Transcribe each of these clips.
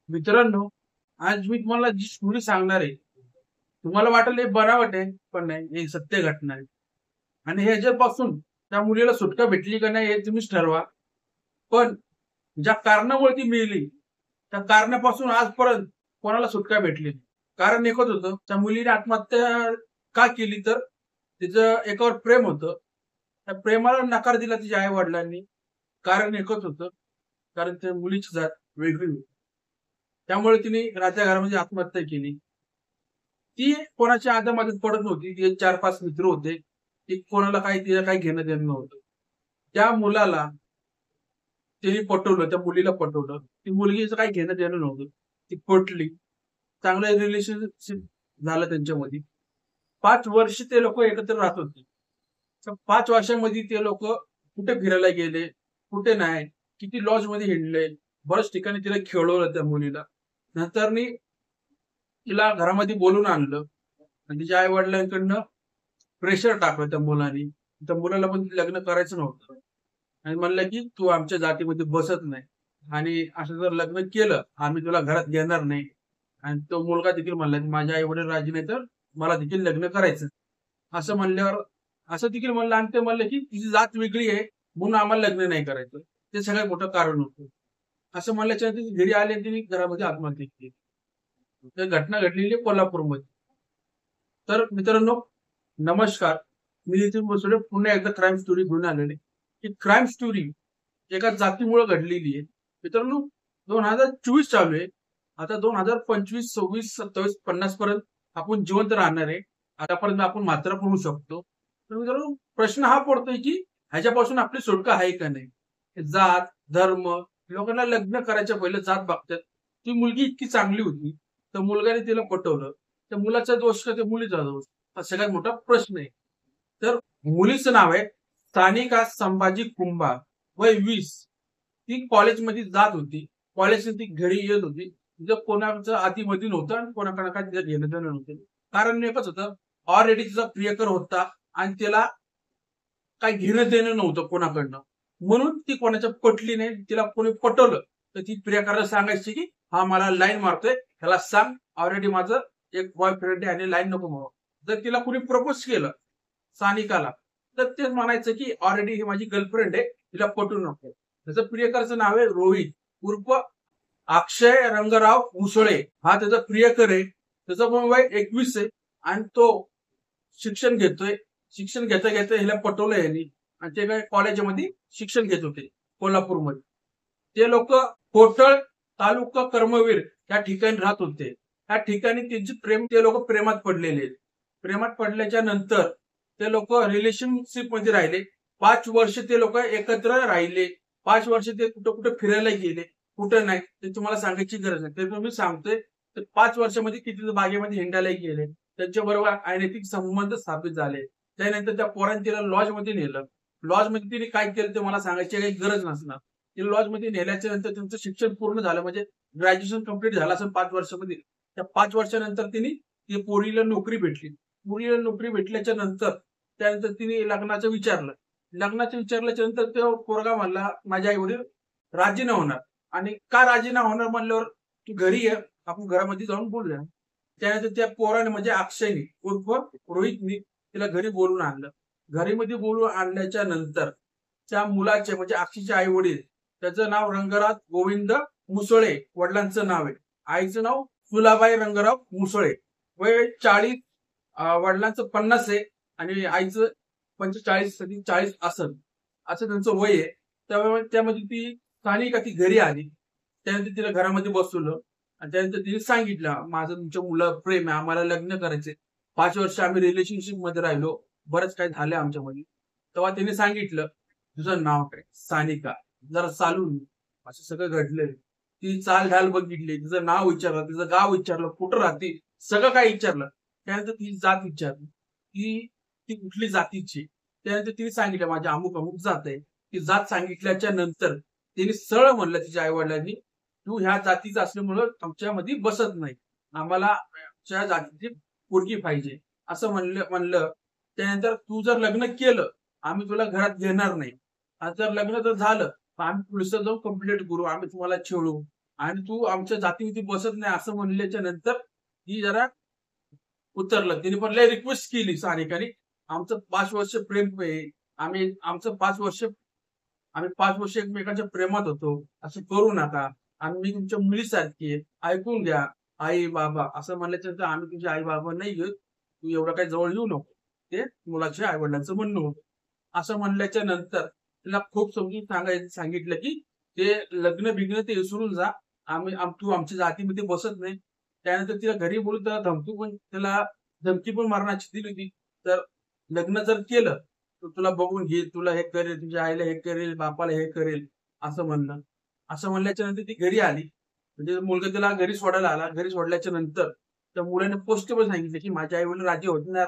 मित्रांनो, आज मी तुम्हाला जी स्टोरी सांगणार आहे, तुम्हाला वाटेल हे बनावट आहे, पण नाही, ही सत्य घटना आहे. आणि ह्याच्यापासून त्या मुलीला सुटका भेटली का नाही हे तुम्हीच ठरवा. पण ज्या कारणामुळे ती मेली, त्या कारणापासून आजपर्यंत कोणाला सुटका भेटली नाही. कारण एकच होतं, त्या मुलीने आत्महत्या का केली तर तिचं एकावर प्रेम होतं. त्या प्रेमाला नकार दिला तिच्या आई-वडिलांनी. कारण एकच होतं, कारण त्या मुलीची जात वेगळी होती. त्यामुळे तिने राहत्या घरामध्ये आत्महत्या केली. ती कोणाच्या आधामागे पडत नव्हती. तिचे 4-5 मित्र होते. ती कोणाला काही तिला काही घेणं-देणं नव्हतं. त्या मुलाला तिने पटवलं, त्या मुलीला पटवलं. ती मुलगीचं काही घेणं-देणं नव्हतं. ती पटली. चांगलं रिलेशनशिप झालं त्यांच्यामध्ये. 5 वर्ष ते लोकं एकत्र राहत होते. त्या 5 वर्षांमध्ये ते लोकं कुठे फिरायला गेले, कुठे नाही, किती लॉजमध्ये हिंडले. बऱ्याच ठिकाणी तिला खेळवलं त्या मुलीला. नंतरनी तिला घरामध्ये बोलवून आणलं आणि तिच्या आई-वडिलांकडनं प्रेशर टाकलं त्या मुलानी. त्या मुलाला पण लग्न करायचं नव्हतं आणि म्हणलं, की "तू आमच्या जातीमध्ये बसत नाही आणि असं जर लग्न केलं, आम्ही तुला घरात घेणार नाही." आणि तो मुलगा देखील म्हणला, की "माझे आई-वडील राजी नाही तर मला देखील लग्न करायचं." असं म्हणल्यावर असं देखील म्हणलं आणि ते म्हणले, की "तुझी जात वेगळी आहे म्हणून आम्हाला लग्न नाही करायचं." ते सगळ्यात मोठं कारण होतं. असं म्हणल्याच्यानंतर ती घरी आली आणि तिने घरामध्ये आत्महत्या केली. तर घटना घडलेली आहे कोल्हापूरमध्ये. तर मित्रांनो, नमस्कार. मी नितीन बसवडे पुन्हा एकदा क्राईम स्टोरी घेऊन आलेलो आहे. ही क्राईम स्टोरी एका जातीमुळे घडलेली आहे. मित्रांनो, 2024 चालू आहे. आता 2025, 26, 27, 50 पर्यंत आपण जिवंत राहणार आहे. आतापर्यंत आपण म्हातारा पण होऊ शकतो. तर मित्रांनो, प्रश्न हा पडतोय, की ह्याच्यापासून आपली सुटका आहे का नाही? जात, धर्म, लोकांना लग्न करायच्या पहिले जात बघतात. ती मुलगी इतकी चांगली होती, तर मुलगाने तिला पटवलं. त्या मुलाचा दोष का त्या मुलीचा दोष? हा सगळ्यात मोठा प्रश्न आहे. तर मुलीचं नाव आहे सानिका संभाजी कुंभा, वय 20. ती कॉलेजमध्ये जात होती. कॉलेजला ती घरी येत होती. तिचं कोणाचं अति-मती नव्हतं आणि कोणाकडे काय तिचं घेणं-देणं नव्हतं. कारण एकच होतं, ऑलरेडी तिचा प्रियकर होता आणि त्याला काही घेणं-देणं नव्हतं कोणाकडनं. म्हणून ती कोणाच्या पटली नाही. तिला कोणी पटवलं, तर ती प्रियकराला सांगायची, की "हा मला लाईन मारतोय, ह्याला सांग ऑलरेडी माझं एक बॉयफ्रेंड आहे आणि लाईन नको मारू." जर तिला कोणी प्रपोज केलं सानिकाला, तर ते म्हणायचं, की ऑलरेडी ही माझी गर्लफ्रेंड आहे, तिला पटवू नको. त्याचं प्रियकरचं नाव आहे रोहित उर्फ अक्षय रंगराव मुसळे. हा त्याचा प्रियकर आहे. त्याचं पण वय 21 आहे आणि तो शिक्षण घेतोय. शिक्षण घेता-घेता हिला पटवलं ह्यानी आणि ते काय कॉलेजमध्ये शिक्षण घेत होते कोल्हापूरमध्ये. ते लोकं कोटळ तालुका कर्मवीर या ठिकाणी राहत होते. त्या ठिकाणी त्यांची ते लोकं प्रेमात पडलेले आहेत. प्रेमात पडल्याच्या नंतर ते लोकं रिलेशनशिपमध्ये राहिले. 5 वर्ष ते लोकं एकत्र राहिले. 5 वर्ष ते कुठं-कुठं फिरायला गेले, कुठं नाही. ते तुम्हाला सांगायची गरज नाही. ते मी सांगतोय, तर 5 वर्षामध्ये किती बागेमध्ये हिंडायला गेले. त्यांच्याबरोबर अनैतिक संबंध स्थापित झाले. त्यानंतर त्या पोरांनी तिला लॉजमध्ये नेलं. लॉजमध्ये तिने काय केलं ते मला सांगायची काही गरज नसणार. तिला लॉजमध्ये नेल्याच्या नंतर त्यांचं शिक्षण पूर्ण झालं म्हणजे ग्रॅज्युएशन कंप्लीट झालं असेल 5 वर्षामध्ये. त्या 5 वर्षानंतर ती पोरीला नोकरी भेटली. पोरीला नोकरी भेटल्याच्या नंतर त्यानंतर तिने लग्नाचं विचारलं. लग्नाचं विचारल्याच्या नंतर तो पोरगा म्हणला, "माझे आई-वडील राजी नाही होणार." आणि का राजी नाही होणार म्हणल्यावर, "तू घरी ये, आपण घरामध्ये जाऊन बोलूया." त्यानंतर त्या पोराने म्हणजे अक्षयने उर्फ रोहितने तिला घरी बोलवून आणलं. घरीमध्ये बोलवून आणल्याच्या नंतर त्या मुलाचे म्हणजे अक्षयचे आई-वडील त्याचं नाव रंगराज गोविंद मुसळे वडिलांचं नाव आहे. आईचं नाव फुलाबाई रंगराव मुसळे. वय 40, वडिलांचं 50 आहे आणि आईचं 45 कधी 40 असेल, असं त्यांचं वय आहे. त्यामुळे त्यामध्ये ती सानिका ती घरी आली. त्यानंतर तिला घरामध्ये बसवलं आणि त्यानंतर तिने सांगितलं, "माझं तुमच्या मुलावर प्रेम आहे. आम्हाला लग्न करायचंय. 5 वर्ष आम्ही रिलेशनशिपमध्ये राहिलो. बरंच काही झालं आमच्यामध्ये." तेव्हा तिने सांगितलं, "तुझं नाव काय?" "सानिका." "जरा चालून ये." असं सगळं घडलंय. ती चाल-ढाल बघितली, तिचं नाव विचारलं, तिचं गाव विचारलं, कुठं राहते, सगळं काही विचारलं. त्यानंतर तिची जात विचारली, की ती कुठली जातीची? त्यानंतर तिने सांगितलं, "माझी अमुक-अमुक जात आहे." ती जात सांगितल्याच्या नंतर तिने सरळ म्हणलं तिच्या आई-वडिलांनी, "तू ह्या जातीचा असल्यामुळं आमच्यामध्ये बसत नाही. आम्हाला आमच्या जातीची पोरगी पाहिजे." असं म्हणलं. त्यानंतर "तू जर लग्न केलं, आम्ही तुला घरात घेणार नाही. आणि जर लग्न झालं, तर आम्ही पोलिसात जाऊन कंप्लेंट करू. आम्ही तुम्हाला छेडू." आणि तू आमच्या जातीमध्ये बसत नाही असं म्हणल्याच्या नंतर ती जरा उतरलं. तिने पण लय रिक्वेस्ट केली सानिकाने, आमचं 5 वर्ष प्रेम आहे, आम्ही 5 वर्ष एकमेकांच्या प्रेमात होतो, असं करू नका. आणि मी तुमच्या मुलीसारखी आहे, ऐकून घ्या आई बाबा. असं म्हणल्याच्या नंतर आम्ही तुझे आई बाबा नाही आहेत, तू एवढं काही जवळ येऊ नको. ते मुलाच्या आई वडिलांचं म्हणणं होतं. असं म्हणल्याच्या नंतर तिला खूप समजून सांगितलं की ते लग्न बिग्न ते विसरून जा, तू आमच्या जातीमध्ये बसत नाही. त्यानंतर तिला घरी बोलून त्याला धमकी पण मारण्याची दिली होती. तर लग्न जर केलं तर तुला बघून घे, तुला हे करेल, तुझ्या आईला हे करेल, बापाला हे करेल, असं म्हणलं. असं म्हणल्याच्या नंतर ती घरी आली. म्हणजे मुलगा तिला घरी सोडायला आला. घरी सोडल्याच्या नंतर त्या मुलाने पोस्टेबल सांगितलं की माझे आई वडील राजी होणार,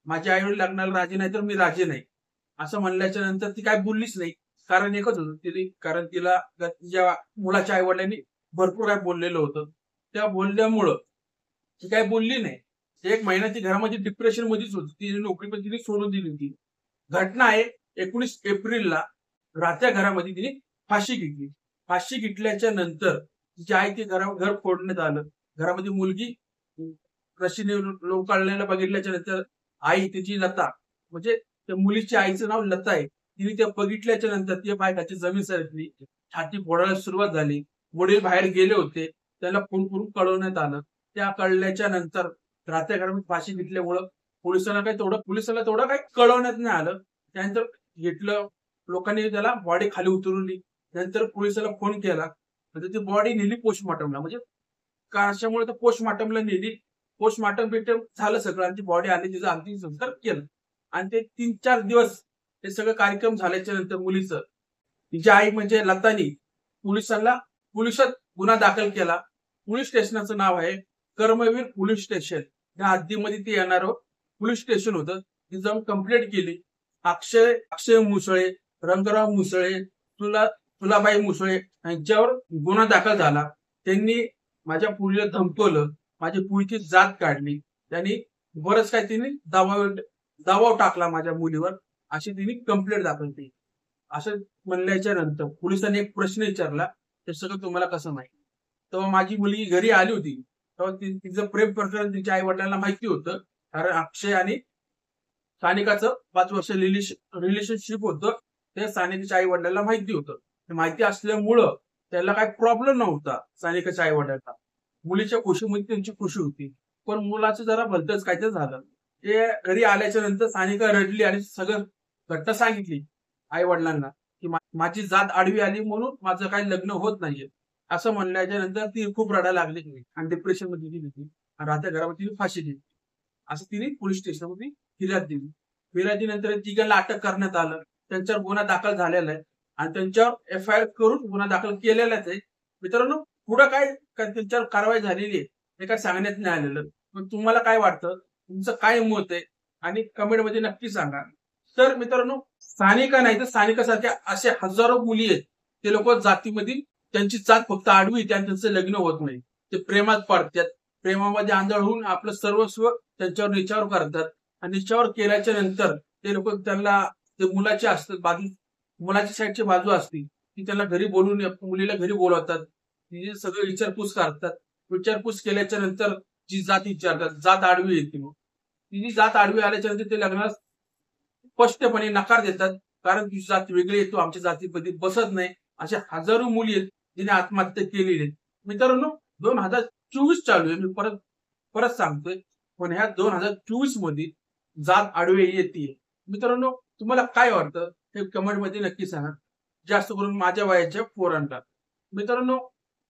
माझे आई वडील लग्नाला राजी नाही तर मी राजी नाही. असं म्हणल्याच्या नंतर ती काय बोललीच नाही. कारण एकच होतं, कारण तिला तिच्या मुलाच्या आई वडिलांनी भरपूर काय बोललेलं होतं. त्या बोलल्यामुळं ती काय बोलली नाही. 1 महिना ती घरामध्ये डिप्रेशन मध्येच होती. तिने नोकरी पण तिने सोडून दिली होती. घटना आहे 19 एप्रिलला राहत्या घरामध्ये तिने फाशी घेतली. फाशी घेतल्याच्या नंतर तिची आई ते घर फोडण्यात आलं. घरामध्ये मुलगी रशीने लोकांना बघितल्याच्या नंतर आई तिची लता, म्हणजे त्या मुलीच्या आईचं नाव लता आहे. तिने त्या बघितल्याच्या नंतर ती बायकाची जमीन सरकली, छाती फोडायला सुरुवात झाली. वडील बाहेर गेले होते, त्याला फोन करून कळवण्यात आलं. त्या कळल्याच्या नंतर राहत्या घरामध्ये फाशी घेतल्यामुळं पोलिसाला तेवढं काही कळवण्यात नाही आलं. त्यानंतर घेतलं, लोकांनी त्याला बॉडी खाली उतरवली. नंतर पोलिसाला फोन केला, म्हणजे ती बॉडी नेली पोस्टमॉर्टमला. म्हणजे कशामुळे तर पोस्टमॉर्टमला नेली. पोस्टमॉर्टम बिटम झालं सगळं आणि ती बॉडी आली, तिचं अंतिम संस्कार केलं. आणि ते 3-4 दिवस हे सगळं कार्यक्रम झाल्याच्या नंतर मुलीचं तिची आई म्हणजे लतानी पोलिसात गुन्हा दाखल केला. पोलीस स्टेशनचं नाव आहे कर्मवीर पोलीस स्टेशन. या हद्दीमध्ये ते येणारं पोलीस स्टेशन होतं. ती जाऊन कंप्लेंट केली. अक्षय मुसळे, रंगराव मुसळे, तुलाबाई मुसळे यांच्यावर गुन्हा दाखल झाला. त्यांनी माझ्या पुरीला धमकवलं, माझ्या पुरीची जात काढली, त्यांनी बरंच काही तिने दबाव टाकला माझ्या मुलीवर, अशी तिने कंप्लेंट दाखल केली. असं म्हणल्याच्या नंतर पोलिसांनी एक प्रश्न विचारला, ते सगळं तुम्हाला कसं माहिती? तेव्हा माझी मुलगी घरी आली होती. तेव्हा तिचं प्रेम प्रकरण तिच्या आई वडिलांना माहिती होतं. कारण अक्षय आणि सानिकाचं 5 वर्ष रिलेशनशिप होतं. ते सानिकाच्या आई वडिलांना माहिती होतं. माहिती असल्यामुळं त्याला काही प्रॉब्लेम नव्हता सानिकाच्या आई वडिलांना. मुलीच्या खुशीमध्ये त्यांची खुशी होती. पण मुलाचं जरा भलतंच काहीतरी झालं. ते घरी आल्याच्या नंतर सानिका रडली आणि सगळं घटना सांगितली आई वडिलांना की माझी जात आडवी आली म्हणून माझं काही लग्न होत नाहीये. असं म्हणल्याच्या नंतर ती खूप रडायला लागली आणि डिप्रेशन मध्ये गेली होती. आणि राहत्या घरामध्ये तिने फाशी घेतली. असं तिने पोलीस स्टेशनमध्ये फिर्याद दिली. फिर्यादीनंतर तिघांना अटक करण्यात आलं. त्यांच्यावर गुन्हा दाखल झालेला आहे आणि त्यांच्यावर FIR करून गुन्हा दाखल केलेलाच आहे. मित्रांनो, पुढे काय त्यांच्यावर कारवाई झालेली आहे हे काय सांगण्यात नाही आलेलं. पण तुम्हाला काय वाटतं, तुमचं काय मत आहे आणि कमेंट मध्ये नक्की सांगा. तर मित्रांनो, सानिका नाही तर सानिकासारख्या असे हजारो मुली आहेत. ते लोक जातीमध्ये त्यांची जात फक्त आडवी आणि त्यांचं लग्न होत नाही. ते प्रेमात पडतात, प्रेमामध्ये आंधळ होऊन आपलं सर्वस्व त्यांच्यावर निचावर करतात. आणि निचावर केल्याच्या नंतर ते लोक त्यांना ते मुलाची असतात बाजू, मुलाच्या साईडची बाजू असती ती त्यांना घरी बोलून मुलीला घरी बोलवतात. तिची सगळं विचारपूस करतात. विचारपूस केल्याच्या नंतर जी जात विचारतात, जात आडवी येते. मग तिची जात आडवी आल्याच्या नंतर ते लग्नाला स्पष्टपणे नकार देतात. कारण तुझी जात वेगळी आहे, तू आमच्या जातीमध्ये बसत नाही. अशा हजारो मुली आहेत जिने आत्महत्या केलेली आहेत. मित्रांनो, 2024 चालू आहे. मी परत सांगतोय, पण ह्या 2024 मध्ये जात आडवी येते. मित्रांनो, तुम्हाला काय वाटतं हे कमेंट मध्ये नक्की सांगा. जास्त करून माझ्या वयाच्या पोरांना. मित्रांनो,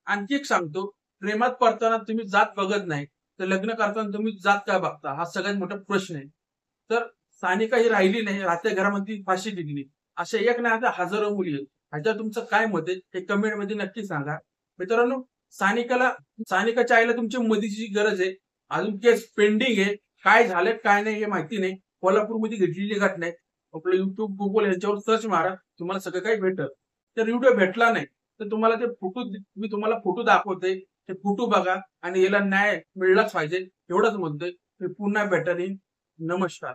आणखी एक सांगतो, प्रेमात पडताना तुम्ही जात बघत नाही तर लग्न करताना तुम्ही जात काय बघता, हा सगळ्यात मोठा प्रश्न आहे. तर सानिका ही राहिली नाही, राहत्या घरामध्ये फाशी घेतली. अशा एक नाही आता हजारो मुली आहेत. ह्याच्यावर तुमचं काय मत आहे हे कमेंट मध्ये नक्की सांगा. मित्रांनो, सानिकाच्या आईला तुमच्या मदतीची गरज आहे. अजून केस पेंडिंग आहे. काय झालं काय नाही हे माहिती नाही. कोल्हापूरमध्ये घडलेली घटना आहे. आपलं युट्यूब, गुगल यांच्यावर सर्च मारा, तुम्हाला सगळं काही भेटल. तर व्हिडिओ भेटला नाही तर तुम्हाला ते फोटो, मी तुम्हाला फोटो दाखवते, ते फोटो बघा आणि याला न्याय मिळलाच पाहिजे एवढंच म्हणतोय. पुन्हा भेटेन. नमस्कार.